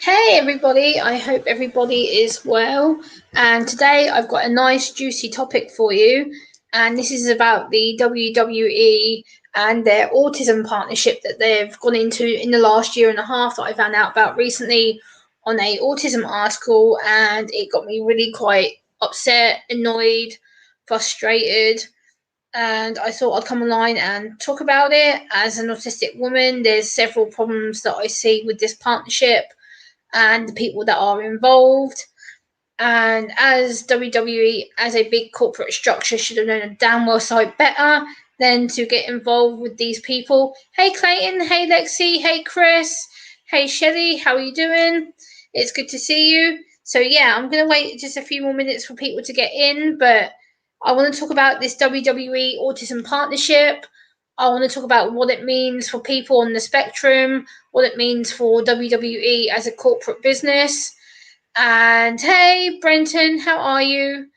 Hey everybody, I hope everybody is well. And today I've got a nice juicy topic for you. And this is about the WWE and their autism partnership that they've gone into in the last year and a half that I found out about recently on a autism article. And it got me really quite upset, annoyed, frustrated. And I thought I'd come online and talk about it. As an autistic woman, there's several problems that I see with this partnership and the people that are involved. And as WWE, as a big corporate structure, should have known a damn well sight better than to get involved with these people. Hey Clayton, hey Lexi, hey Chris, hey Shelly, how are you doing? It's good to see you. So yeah, I'm gonna wait just a few more minutes for people to get in, but I want to talk about this WWE Autism Partnership. I want to talk about what it means for people on the spectrum, what it means for WWE as a corporate business. And hey, Brenton, how are you?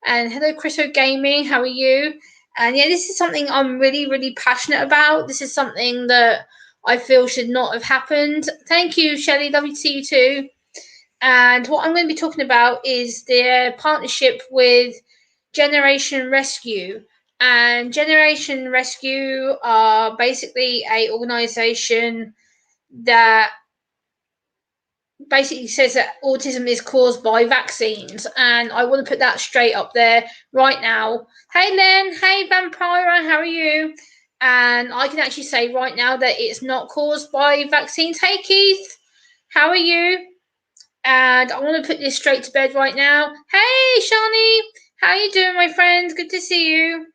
And hello, Chriso Gaming, how are you? And yeah, this is something I'm really, really passionate about. This is something that I feel should not have happened. Thank you, Shelley. Lovely to see you too. And what I'm going to be talking about is their partnership with Generation Rescue. And Generation Rescue are basically a organization that basically says that autism is caused by vaccines, and I want to put that straight up there right now. Hey Len, hey Vampira, how are you? And I can actually say right now that it's not caused by vaccines. Hey Keith, how are you? And I want to put this straight to bed right now. Hey Shani, how you doing, my friend? Good to see you.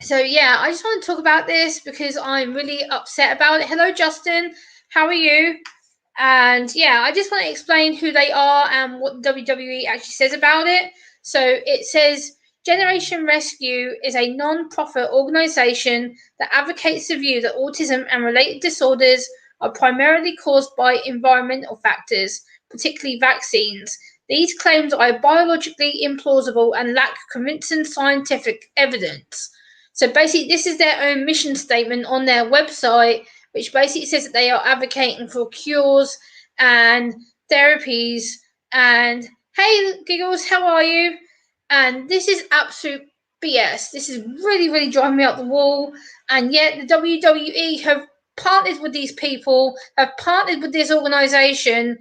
So yeah, I just want to talk about this because I'm really upset about it. Hello Justin, how are you? And yeah, I just want to explain who they are and what WWE actually says about it. So it says Generation Rescue is a non profit organization that advocates the view that autism and related disorders are primarily caused by environmental factors, particularly vaccines. These claims are biologically implausible and lack convincing scientific evidence. So basically, this is their own mission statement on their website, which basically says that they are advocating for cures and therapies. And hey, Giggles, how are you? And this is absolute BS. This is really, really driving me up the wall. And yet, the WWE have partnered with these people, have partnered with this organization,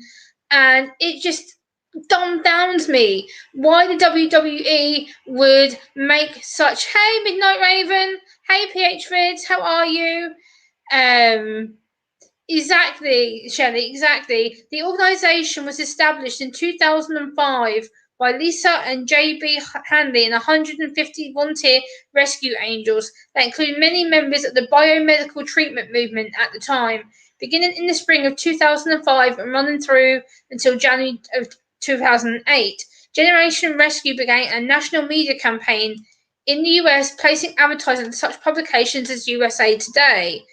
and it just dumbs me why the WWE would make such. Hey, Midnight Raven. Hey, PH Rids, how are you? Um, exactly, Shelley, exactly. The organisation was established in 2005 by Lisa and J.B. Hanley and 150 volunteer rescue angels that include many members of the biomedical treatment movement at the time, beginning in the spring of 2005 and running through until January of 2008. Generation Rescue began a national media campaign in the US, placing advertising in such publications as USA Today.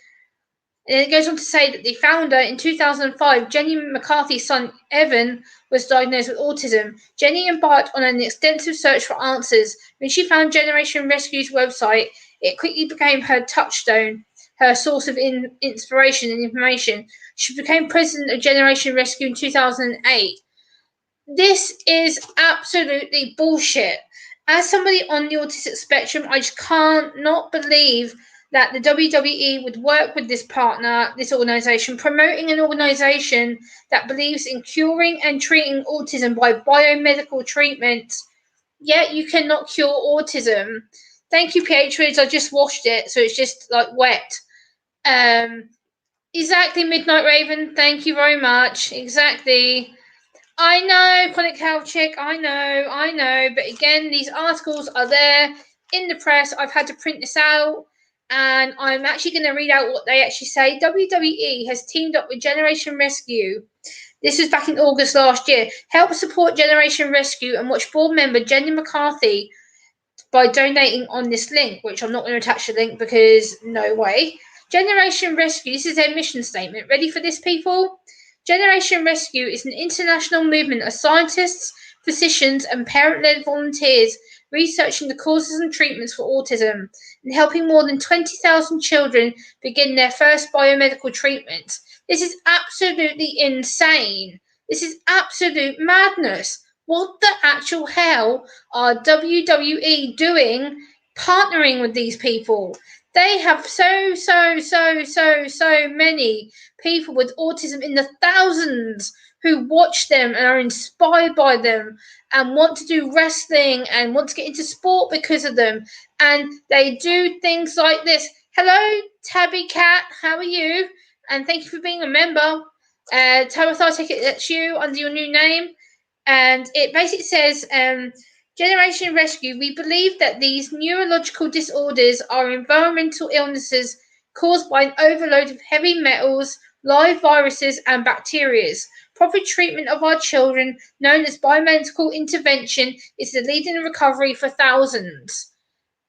And it goes on to say that the founder in 2005, Jenny McCarthy's son Evan, was diagnosed with autism. Jenny embarked on an extensive search for answers. When she found Generation Rescue's website, it quickly became her touchstone, her source of inspiration and information. She became president of Generation Rescue in 2008. This is absolutely bullshit. As somebody on the autistic spectrum, I just can't not believe that the WWE would work with this partner, this organization, promoting an organization that believes in curing and treating autism by biomedical treatments. Yet you cannot cure autism. Thank you, Patriots. I just washed it, so it's just like wet. Um, exactly, Midnight Raven. Thank you very much. Exactly. I know, Chronic Health Chick, I know. But again, these articles are there in the press. I've had to print this out, and I'm actually going to read out what they actually say. WWE has teamed up with Generation Rescue. This was back in August last year. Help support Generation Rescue and watch board member Jenny McCarthy by donating on this link, which I'm not going to attach the link because no way. Generation Rescue, this is their mission statement. Ready for this, people? Generation Rescue is an international movement of scientists, physicians, and parent led volunteers researching the causes and treatments for autism and helping more than 20,000 children begin their first biomedical treatment. This is absolutely insane. This is absolute madness. What the actual hell are WWE doing partnering with these people? They have so many people with autism in the thousands who watch them and are inspired by them and want to do wrestling and want to get into sport because of them. And they do things like this. Hello, Tabby Cat, how are you? And thank you for being a member. Tabitha, I take it that's you under your new name. And it basically says, Generation Rescue, we believe that these neurological disorders are environmental illnesses caused by an overload of heavy metals, live viruses, and bacteria. Proper treatment of our children, known as biomedical intervention, is the leading recovery for thousands.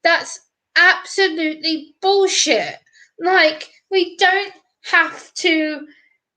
That's absolutely bullshit. Like, we don't have to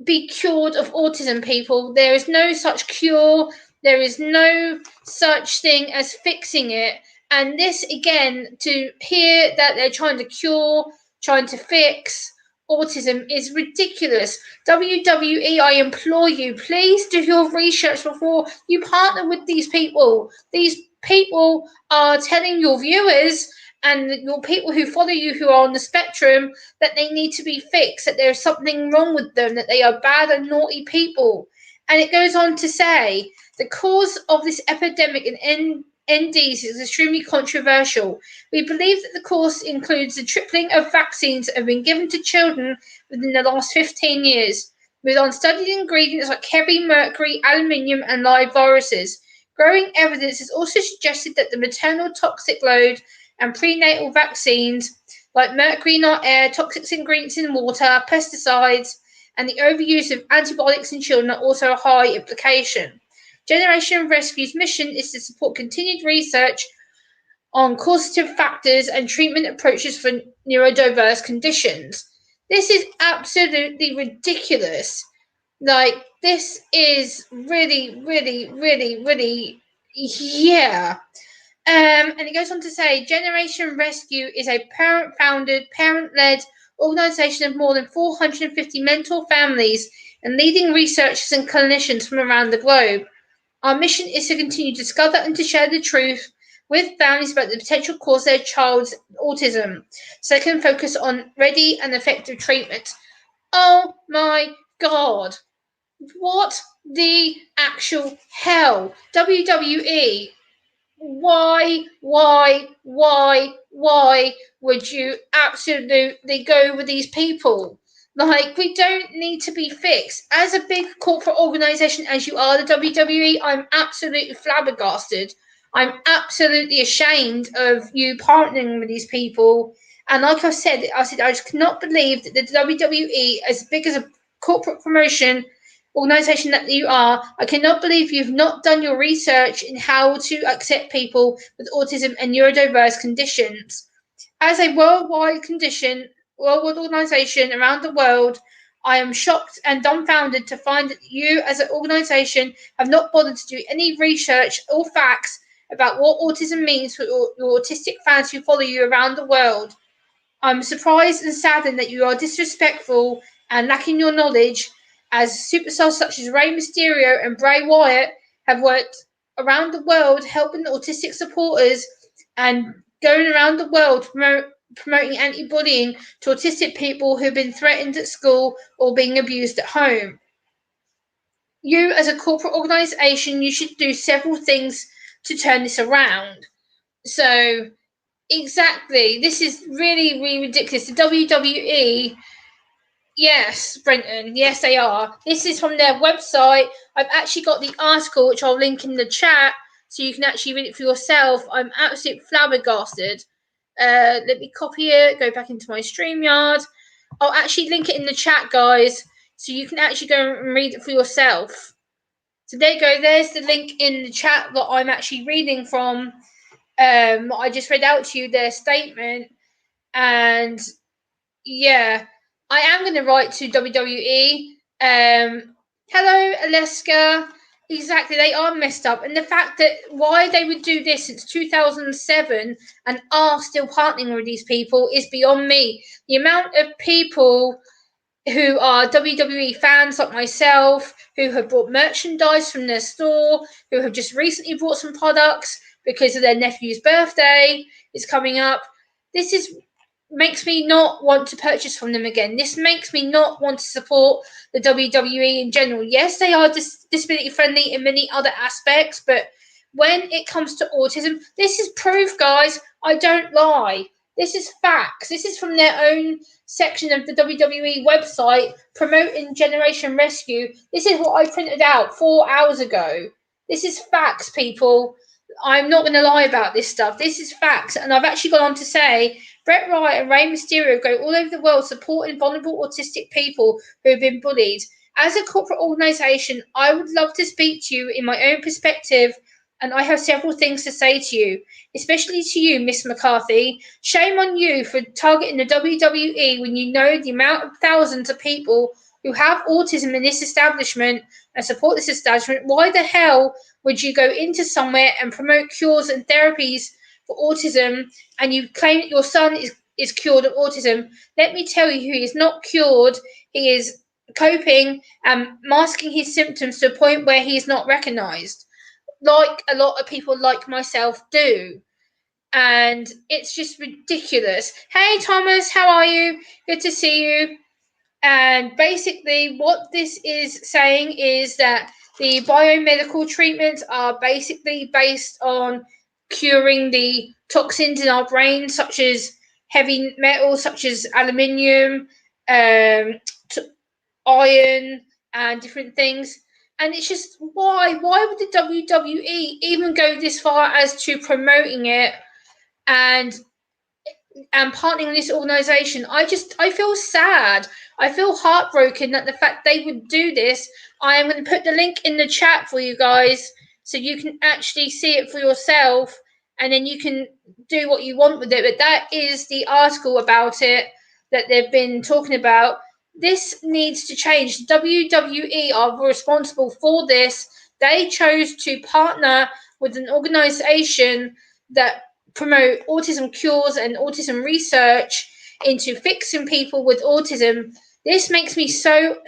be cured of autism, people. There is no such cure. There is no such thing as fixing it. And this, again, to hear that they're trying to cure, trying to fix autism is ridiculous. WWE, I implore you, please do your research before you partner with these people. These people are telling your viewers and your people who follow you who are on the spectrum that they need to be fixed, that there's something wrong with them, that they are bad and naughty people. And it goes on to say, the cause of this epidemic in NDs is extremely controversial. We believe that the cause includes the tripling of vaccines that have been given to children within the last 15 years, with unstudied ingredients like heavy mercury, aluminium, and live viruses. Growing evidence has also suggested that the maternal toxic load and prenatal vaccines like mercury in our air, toxic ingredients in water, pesticides, and the overuse of antibiotics in children are also a high implication. Generation Rescue's mission is to support continued research on causative factors and treatment approaches for neurodiverse conditions. This is absolutely ridiculous. Like, this is really, yeah. And it goes on to say, Generation Rescue is a parent-founded, parent-led organisation of more than 450 mentor families and leading researchers and clinicians from around the globe. Our mission is to continue to discover and to share the truth with families about the potential cause of their child's autism, so they can focus on ready and effective treatment. Oh my God. What the actual hell? WWE, why would you absolutely go with these people? Like, we don't need to be fixed. As a big corporate organisation as you are, the WWE, I'm absolutely flabbergasted. I'm absolutely ashamed of you partnering with these people. And like I said, I just cannot believe that the WWE, as big as a corporate promotion organisation that you are, I cannot believe you've not done your research in how to accept people with autism and neurodiverse conditions. As a worldwide organisation around the world, I am shocked and dumbfounded to find that you as an organisation have not bothered to do any research or facts about what autism means for your autistic fans who follow you around the world. I'm surprised and saddened that you are disrespectful and lacking your knowledge, as superstars such as Rey Mysterio and Bray Wyatt have worked around the world helping autistic supporters and going around the world promoting anti-bullying to autistic people who've been threatened at school or being abused at home. You, as a corporate organisation, you should do several things to turn this around. So, exactly, this is really ridiculous. The WWE, yes, Brenton, yes, they are. This is from their website. I've actually got the article, which I'll link in the chat, so you can actually read it for yourself. I'm absolutely flabbergasted. Let me copy it, go back into my StreamYard. I'll actually link it in the chat, guys, so you can actually go and read it for yourself. So there you go. There's the link in the chat that I'm actually reading from. I just read out to you their statement, and yeah, I am going to write to WWE. Hello, Alaska. Exactly, they are messed up. And the fact that why they would do this since 2007 and are still partnering with these people is beyond me. The amount of people who are WWE fans like myself, who have bought merchandise from their store, who have just recently bought some products because of their nephew's birthday is coming up. This is makes me not want to purchase from them again. This makes me not want to support the WWE in general. Yes, they are disability friendly in many other aspects, but when it comes to autism, this is proof, guys. I don't lie. This is facts. This is from their own section of the WWE website promoting Generation Rescue. This is what I printed out 4 hours ago. This is facts, people. I'm not going to lie about this stuff. This is facts. And I've actually gone on to say Bret Wright and Rey Mysterio go all over the world supporting vulnerable autistic people who have been bullied. As a corporate organisation, I would love to speak to you in my own perspective, and I have several things to say to you, especially to you, Miss McCarthy. Shame on you for targeting the WWE when you know the amount of thousands of people who have autism in this establishment and support this establishment. Why the hell would you go into somewhere and promote cures and therapies for autism and you claim that your son is cured of autism? Let me tell you, he is not cured. He is coping and masking his symptoms to a point where he is not recognised, like a lot of people like myself do. And it's just ridiculous. Hey, Thomas, how are you? Good to see you. And basically, what this is saying is that the biomedical treatments are basically based on curing the toxins in our brain, such as heavy metals, such as aluminium, um, iron, and different things. And it's just why? Why would the WWE even go this far as to promoting it and partnering with this organization? I feel sad. I feel heartbroken that the fact they would do this. I am going to put the link in the chat for you guys so you can actually see it for yourself and then you can do what you want with it. But that is the article about it that they've been talking about. This needs to change. WWE are responsible for this. They chose to partner with an organization that promote autism cures and autism research into fixing people with autism. This makes me so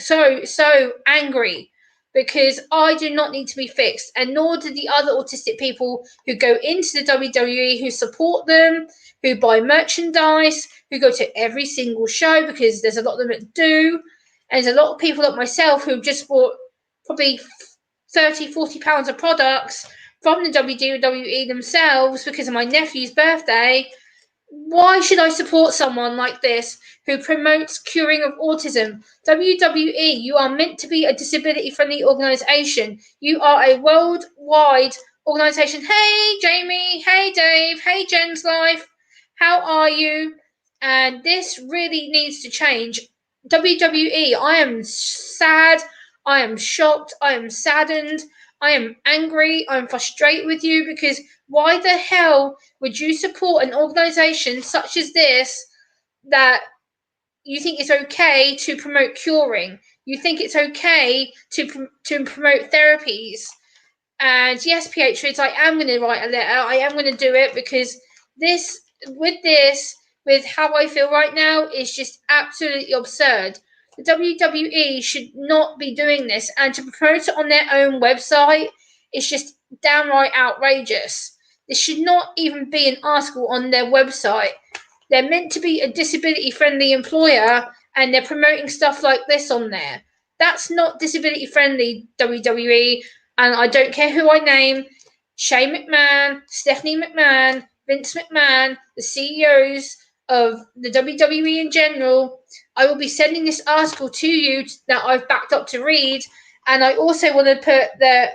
angry because I do not need to be fixed, and nor do the other autistic people who go into the WWE, who support them, who buy merchandise, who go to every single show, because there's a lot of them that do. And there's a lot of people like myself who just bought probably 30, 40 pounds of products from the WWE themselves because of my nephew's birthday. Why should I support someone like this who promotes curing of autism? WWE, you are meant to be a disability-friendly organisation. You are a worldwide organisation. Hey, Jamie. Hey, Dave. Hey, Jen's Life. How are you? And this really needs to change. WWE, I am sad. I am shocked. I am saddened. I am angry. I'm frustrated with you because why the hell would you support an organization such as this that you think it's okay to promote curing? You think it's okay to promote therapies? And yes, Pietrids, I am going to write a letter. I am going to do it because with how I feel right now, is just absolutely absurd. The WWE should not be doing this, and to promote it on their own website is just downright outrageous. This should not even be an article on their website. They're meant to be a disability-friendly employer, and they're promoting stuff like this on there. That's not disability-friendly, WWE, and I don't care who I name. Shane McMahon, Stephanie McMahon, Vince McMahon, the CEOs of the WWE in general. I will be sending this article to you that I've backed up to read. And I also want to put that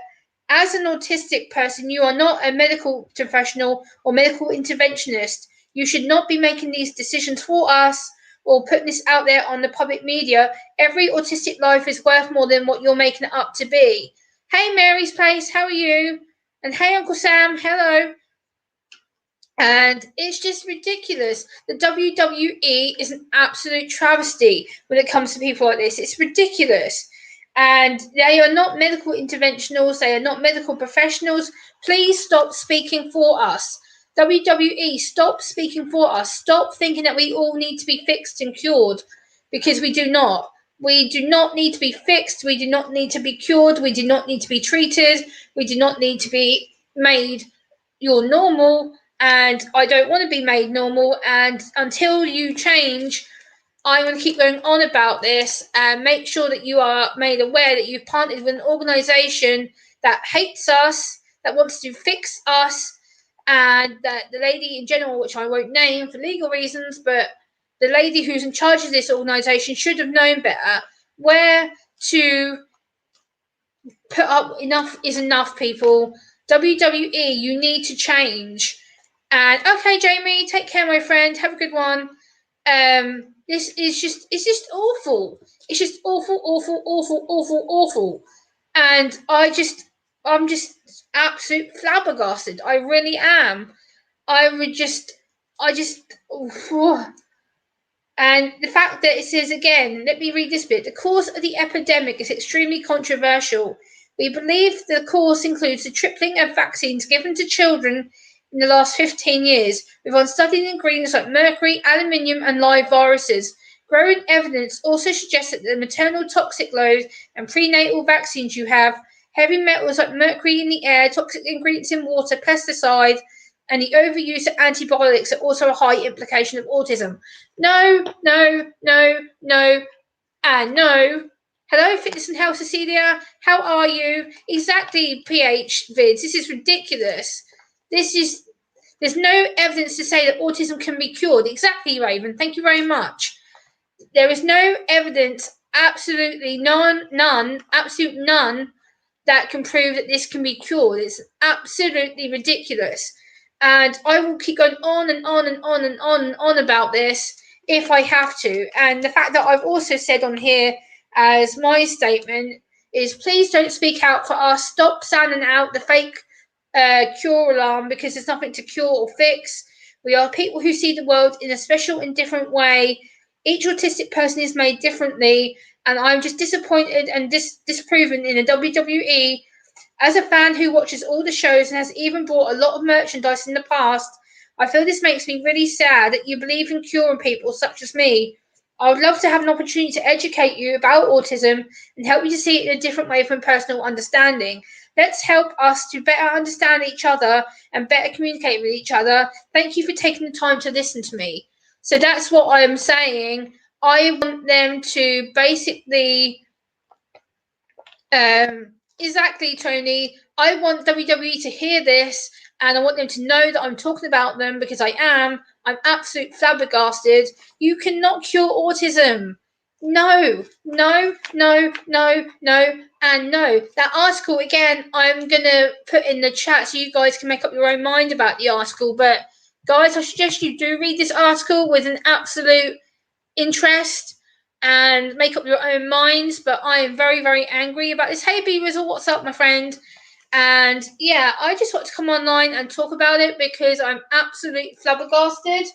as an autistic person, you are not a medical professional or medical interventionist. You should not be making these decisions for us or putting this out there on the public media. Every autistic life is worth more than what you're making it up to be. Hey, Mary's Place, how are you? And hey, Uncle Sam, hello. And it's just ridiculous. The WWE is an absolute travesty when it comes to people like this. It's ridiculous. and they are not medical interventionals, they are not medical professionals. Please stop speaking for us. WWE, stop speaking for us. Stop thinking that we all need to be fixed and cured, because we do not. We do not need to be fixed. We do not need to be cured. We do not need to be treated. We do not need to be made your normal. And I don't want to be made normal. And until you change, I'm going to keep going on about this and make sure that you are made aware that you've partnered with an organisation that hates us, that wants to fix us, and that the lady in general, which I won't name for legal reasons, but the lady who's in charge of this organisation should have known better where to put up. Enough is enough, people. WWE, you need to change. And okay, Jamie, take care, my friend. Have a good one. This is it's just awful. It's just awful, awful, awful, awful, awful. And I'm just absolute flabbergasted. I really am. I just, and the fact that it says again, let me read this bit. The cause of the epidemic is extremely controversial. We believe the cause includes the tripling of vaccines given to children in the last 15 years, with unstudied ingredients like mercury, aluminium, and live viruses. Growing evidence also suggests that the maternal toxic load and prenatal vaccines you have, heavy metals like mercury in the air, toxic ingredients in water, pesticides, and the overuse of antibiotics are also a high implication of autism. No, no, no, no, and no. Hello, Fitness and Health, Cecilia. How are you? Exactly, PH Vids. This is ridiculous. There's no evidence to say that autism can be cured. Exactly, Raven. Thank you very much. There is no evidence, absolutely none, absolute none, that can prove that this can be cured. It's absolutely ridiculous. And I will keep going on and on and on and on and on about this if I have to. And the fact that I've also said on here as my statement is, please don't speak out for us. Stop sounding out the fake cure alarm, because there's nothing to cure or fix. We are people who see the world in a special and different way. Each autistic person is made differently, and I'm just disappointed and disproven in the WWE. As a fan who watches all the shows and has even bought a lot of merchandise in the past, I feel this makes me really sad that you believe in curing people such as me. I would love to have an opportunity to educate you about autism and help you to see it in a different way from personal understanding. Let's help us to better understand each other and better communicate with each other. Thank you for taking the time to listen to me. So that's what I'm saying. I want them to basically, exactly, Tony. I want WWE to hear this, and I want them to know that I'm talking about them, because I am. I'm absolutely flabbergasted. You cannot cure autism. No, no, no, no, no, and no. That article, again, I'm going to put in the chat so you guys can make up your own mind about the article. But, guys, I suggest you do read this article with an absolute interest and make up your own minds. But I am very, very angry about this. Hey, B-Rizzle, what's up, my friend? And, yeah, I just want to come online and talk about it because I'm absolutely flabbergasted.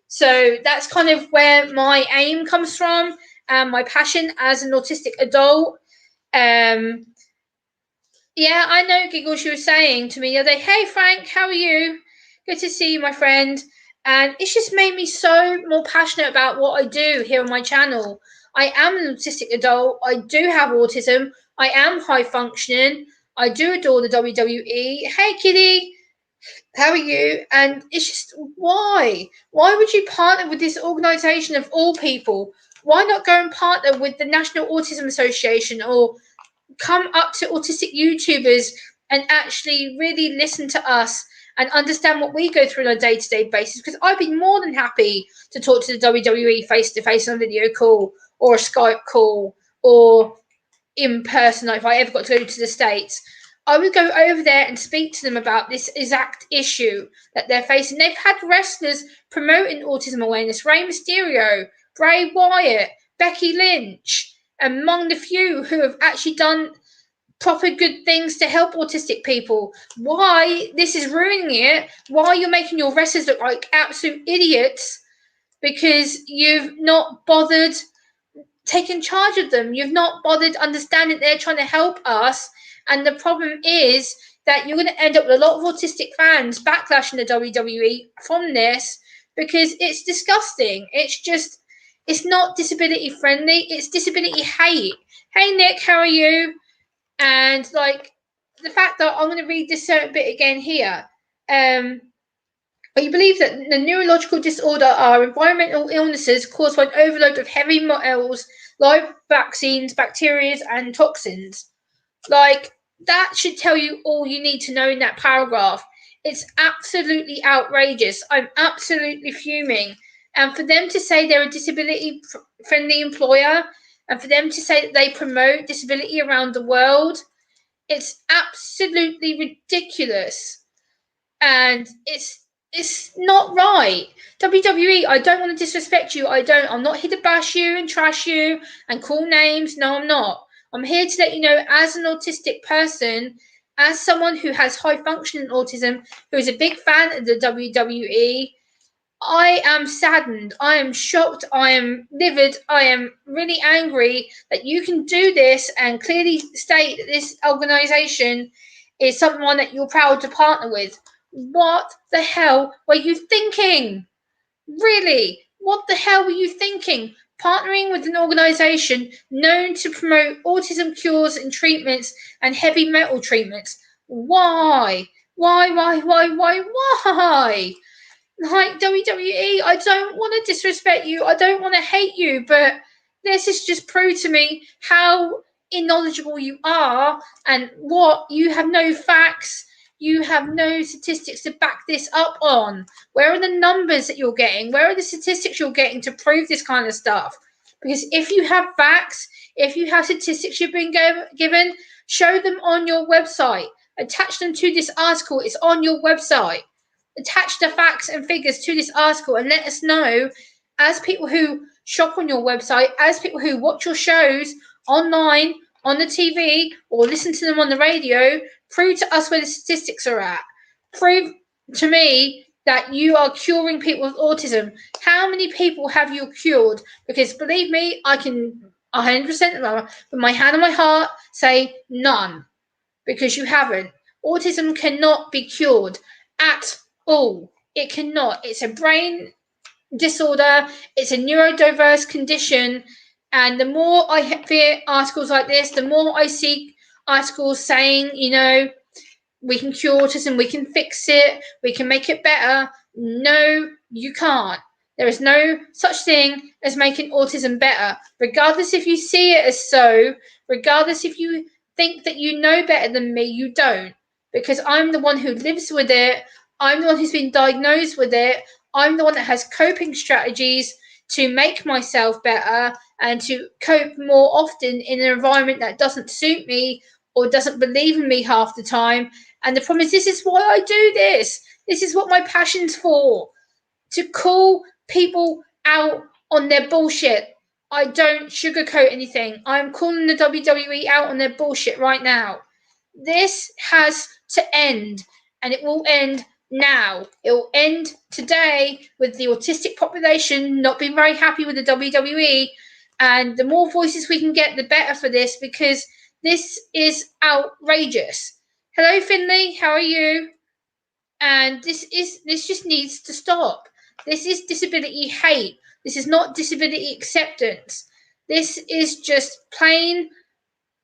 So that's kind of where my aim comes from. And my passion as an autistic adult. Yeah, I know, Giggles, you were saying to me the other day, hey, Frank, how are you? Good to see you, my friend. And it's just made me so more passionate about what I do here on my channel. I am an autistic adult. I do have autism. I am high functioning. I do adore the WWE. Hey, Kitty, how are you? And it's just, why? Why would you partner with this organisation of all people? Why not go and partner with the National Autism Association, or come up to autistic YouTubers and actually really listen to us and understand what we go through on a day-to-day basis? Because I'd be more than happy to talk to the WWE face-to-face on a video call or a Skype call or in person if I ever got to go to the States. I would go over there and speak to them about this exact issue that they're facing. They've had wrestlers promoting autism awareness. Rey Mysterio, Bray Wyatt, Becky Lynch, among the few who have actually done proper good things to help autistic people. Why this is ruining it? Why you're making your wrestlers look like absolute idiots because you've not bothered taken charge of them. You've not bothered understanding they're trying to help us. And the problem is that you're going to end up with a lot of autistic fans backlashing the WWE from this, because it's disgusting. It's not disability friendly. It's disability hate. Hey, Nick, how are you? And like the fact that I'm going to read this certain bit again here. You believe that the neurological disorder are environmental illnesses caused by an overload of heavy metals, live vaccines, bacteria, and toxins. Like, that should tell you all you need to know in that paragraph. It's absolutely outrageous. I'm absolutely fuming. And for them to say they're a disability-friendly employer, and for them to say that they promote disability around the world, it's absolutely ridiculous. And it's not right. WWE, I don't want to disrespect you. I'm not here to bash you and trash you and call names. No, I'm not. I'm here to let you know, as an autistic person, as someone who has high functioning autism, who is a big fan of the WWE, I am saddened. I am shocked. I am livid. I am really angry that you can do this and clearly state that this organization is someone that you're proud to partner with. What the hell were you thinking? Really? What the hell were you thinking? Partnering with an organization known to promote autism cures and treatments and heavy metal treatments. Why? Why? Like, WWE, I don't want to disrespect you. I don't want to hate you, but this has just proved to me how knowledgeable you are, and what you have no facts. You have no statistics to back this up on. Where are the numbers that you're getting? Where are the statistics you're getting to prove this kind of stuff? Because if you have facts, if you have statistics you've been given, show them on your website. Attach them to this article. It's on your website. Attach the facts and figures to this article and let us know, as people who shop on your website, as people who watch your shows online, on the TV, or listen to them on the radio. Prove to us where the statistics are at. Prove to me that you are curing people with autism. How many people have you cured? Because believe me, I can 100% with my hand on my heart say none, because you haven't. Autism cannot be cured at all. It cannot. It's a brain disorder. It's a neurodiverse condition. And the more I hear articles like this, the more I see articles saying, we can cure autism, we can fix it, we can make it better. No, you can't. There is no such thing as making autism better, regardless if you see it as so, regardless if you think that you know better than me, you don't. Because I'm the one who lives with it. I'm the one who's been diagnosed with it. I'm the one that has coping strategies to make myself better and to cope more often in an environment that doesn't suit me or doesn't believe in me half the time. And the problem is, this is why I do this. This is what my passion's for, to call people out on their bullshit. I don't sugarcoat anything. I'm calling the WWE out on their bullshit right now. This has to end, and it will end now. It will end today, with the autistic population not being very happy with the WWE. And the more voices we can get, the better for this, because this is outrageous. Hello, Finley. How are you? And this just needs to stop. This is disability hate. This is not disability acceptance. This is just plain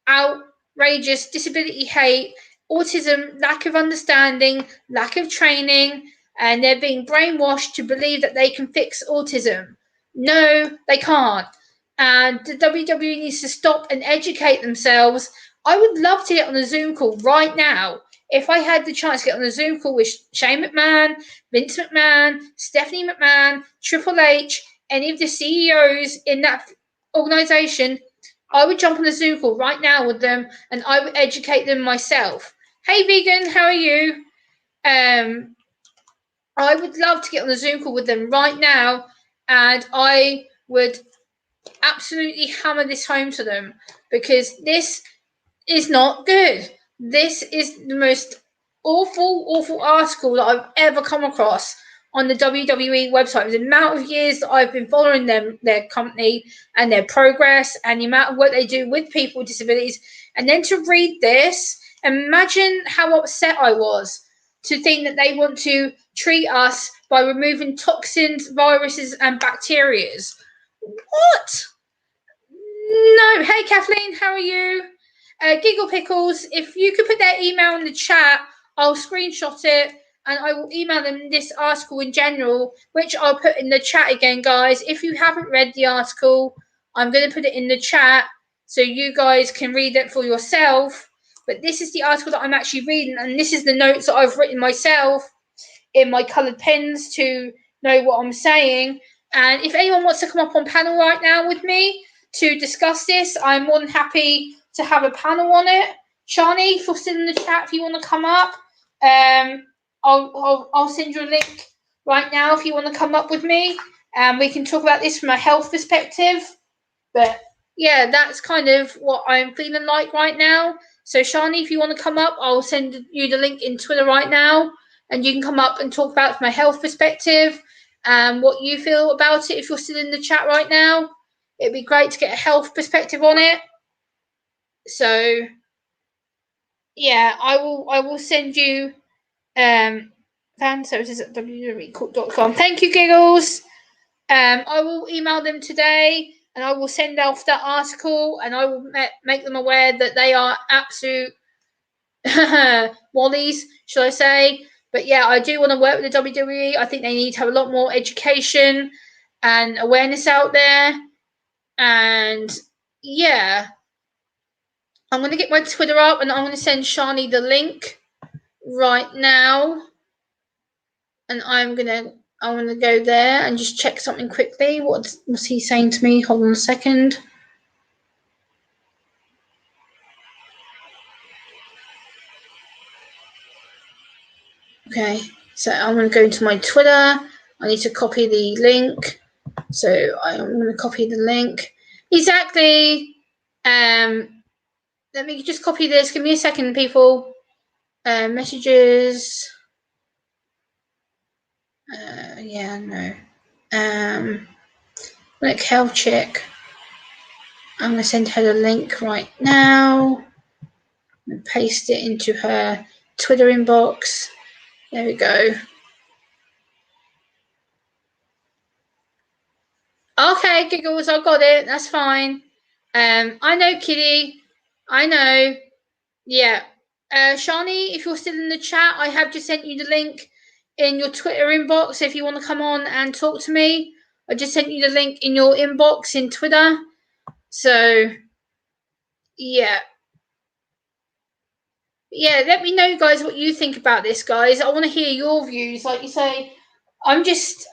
outrageous disability hate, autism, lack of understanding, lack of training, and they're being brainwashed to believe that they can fix autism. No, they can't. And the WWE needs to stop and educate themselves. I would love to get on a Zoom call right now. If I had the chance to get on a Zoom call with Shane McMahon, Vince McMahon, Stephanie McMahon, Triple H, any of the CEOs in that organization, I would jump on a Zoom call right now with them, and I would educate them myself. Hey, Vegan, how are you? I would love to get on a Zoom call with them right now, and I would absolutely hammer this home to them, because this is not good. This is the most awful article that I've ever come across. on the WWE website with the amount of years that I've been following them, their company and their progress and the amount of work they do with people with disabilities. And then to read this, imagine how upset I was to think that they want to treat us by removing toxins, viruses, and bacterias. What? No. Hey, Kathleen, how are you? Giggle Pickles, if you could put their email in the chat, I'll screenshot it and I will email them this article in general, which I'll put in the chat again, guys. If you haven't read the article, I'm going to put it in the chat so you guys can read it for yourself. But this is the article that I'm actually reading, and this is the notes that I've written myself in my coloured pens to know what I'm saying. And if anyone wants to come up on panel right now with me to discuss this, I'm more than happy to have a panel on it. Shani, if you're still in the chat, if you want to come up, I'll send you a link right now if you want to come up with me, and we can talk about this from a health perspective. But yeah, that's kind of what I'm feeling like right now. So Shani, if you want to come up, I'll send you the link in Twitter right now, and you can come up and talk about it from a health perspective and what you feel about it if you're still in the chat right now. It'd be great to get a health perspective on it. So yeah, I will send you fan services at www.court.com. Thank you, Giggles. I will email them today and I will send off that article and I will make them aware that they are absolute wallies, shall I say. But yeah, I do want to work with the WWE. I think they need to have a lot more education and awareness out there. And yeah, I'm going to get my Twitter up and I'm going to send Shani the link right now. And I'm going to go there and just check something quickly. What's he saying to me? Hold on a second. Okay, so I'm going to go into my Twitter. I need to copy the link. So I'm going to copy the link. Exactly. Let me just copy this. Give me a second, people. Messages. Yeah, no. Like health check. I'm going to send her the link right now. And paste it into her Twitter inbox. There we go. Okay, Giggles, I got it. That's fine. I know, Kitty. I know. Yeah. Shani, if you're still in the chat, I have just sent you the link in your Twitter inbox if you want to come on and talk to me. I just sent you the link in your inbox in Twitter. So, yeah. Yeah, let me know, guys, what you think about this, guys. I want to hear your views. Like you say, I'm just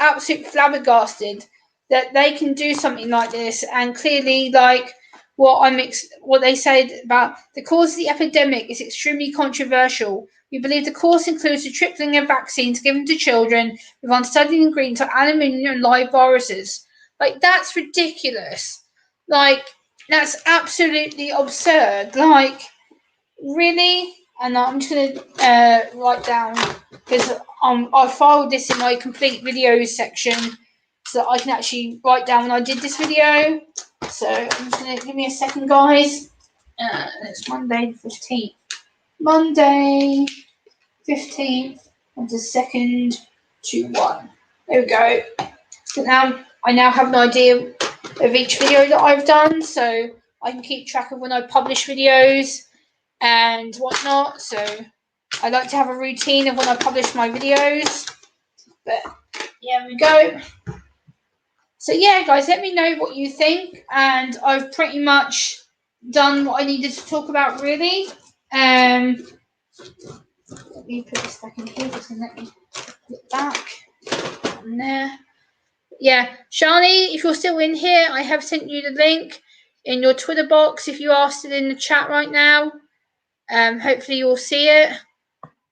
absolutely flabbergasted that they can do something like this, and clearly, like what they said about the cause of the epidemic is extremely controversial. We believe the cause includes the tripling of vaccines given to children with unstudied ingredients like aluminium and live viruses. Like, that's ridiculous. Like, that's absolutely absurd. Like, really? And I'm just going to write down, because I filed this in my complete videos section so that I can actually write down when I did this video. So I'm just going to give me a second, guys. It's Monday the 15th. Monday 15th of the 2nd to 1. There we go. So I now have an idea of each video that I've done, so I can keep track of when I publish videos and whatnot. So I like to have a routine of when I publish my videos. But yeah, we go. So yeah, guys, let me know what you think. And I've pretty much done what I needed to talk about, really. Let me put this back in here, just to let me put back on there. Yeah, Shani, if you're still in here, I have sent you the link in your Twitter box. If you are still in the chat right now, hopefully you'll see it.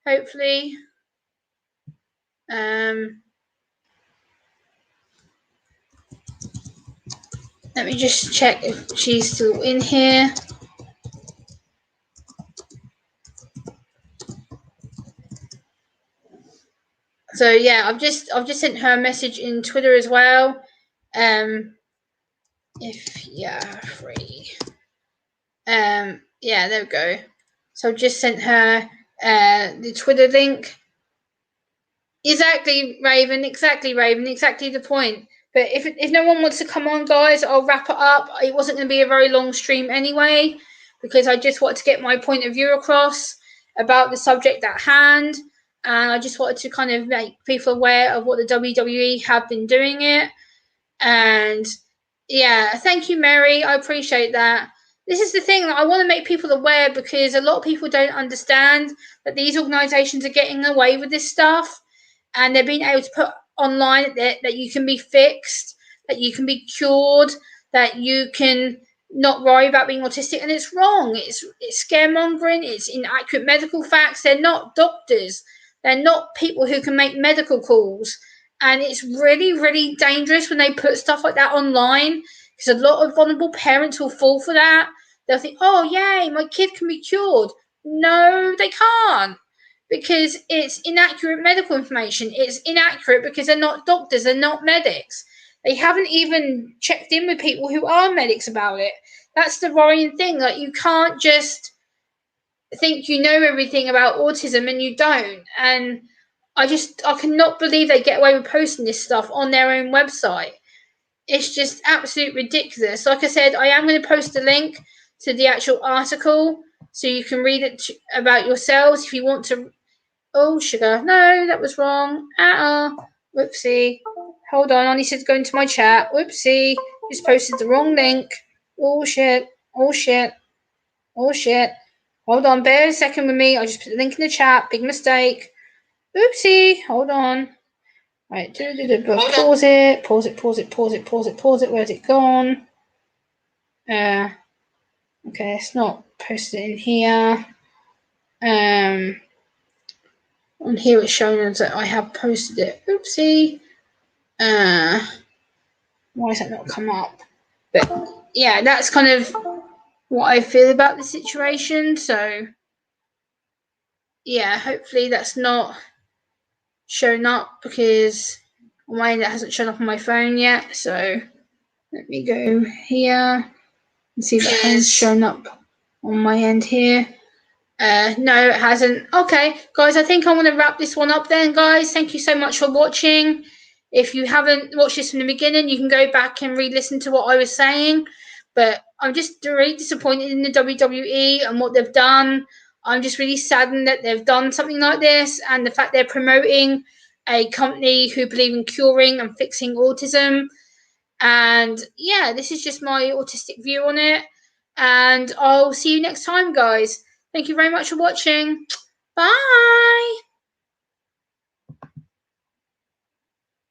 Hopefully. Let me just check if she's still in here. So yeah, I've just sent her a message in Twitter as well. If you're free. Yeah, there we go. So I've just sent her the Twitter link. Exactly, Raven. Exactly, Raven. Exactly the point. But if no one wants to come on, guys, I'll wrap it up. It wasn't going to be a very long stream anyway, because I just wanted to get my point of view across about the subject at hand, and I just wanted to kind of make people aware of what the WWE have been doing it. And yeah, thank you, Mary. I appreciate that. This is the thing that I want to make people aware, because a lot of people don't understand that these organisations are getting away with this stuff, and they're being able to put online that you can be fixed, that you can be cured, that you can not worry about being autistic, and it's wrong. It's scaremongering. It's inaccurate medical facts. They're not doctors. They're not people who can make medical calls, and it's really, really dangerous when they put stuff like that online, because a lot of vulnerable parents will fall for that. They'll think, "Oh, yay, my kid can be cured." No, they can't, because it's inaccurate medical information. It's inaccurate because they're not doctors, they're not medics. They haven't even checked in with people who are medics about it. That's the worrying thing. Like, you can't just think you know everything about autism and you don't. And I cannot believe they get away with posting this stuff on their own website. It's just absolute ridiculous. Like I said, I am going to post a link to the actual article so you can read it about yourselves if you want to. Oh, sugar. No, that was wrong. Whoopsie. Hold on. I need to go into my chat. Whoopsie. Just posted the wrong link. Oh, shit. Oh, shit. Oh, shit. Hold on. Bear a second with me. I just put the link in the chat. Big mistake. Oopsie. Hold on. Right. Pause it. Pause it. Pause it. Pause it. Pause it. Pause it. Where's it gone? Okay. It's not posted in here. On here it's showing us that I have posted it. Oopsie. Why has that not come up? But yeah, that's kind of what I feel about the situation. So yeah, hopefully that's not shown up, because on my end it hasn't shown up on my phone yet. So let me go here and see if it has shown up on my end here. No, it hasn't. Okay, guys, I think I'm going to wrap this one up then, guys. Thank you so much for watching. If you haven't watched this from the beginning, you can go back and re-listen to what I was saying. But I'm just really disappointed in the WWE and what they've done. I'm just really saddened that they've done something like this, and the fact they're promoting a company who believe in curing and fixing autism. And yeah, this is just my autistic view on it. And I'll see you next time, guys. Thank you very much for watching. Bye.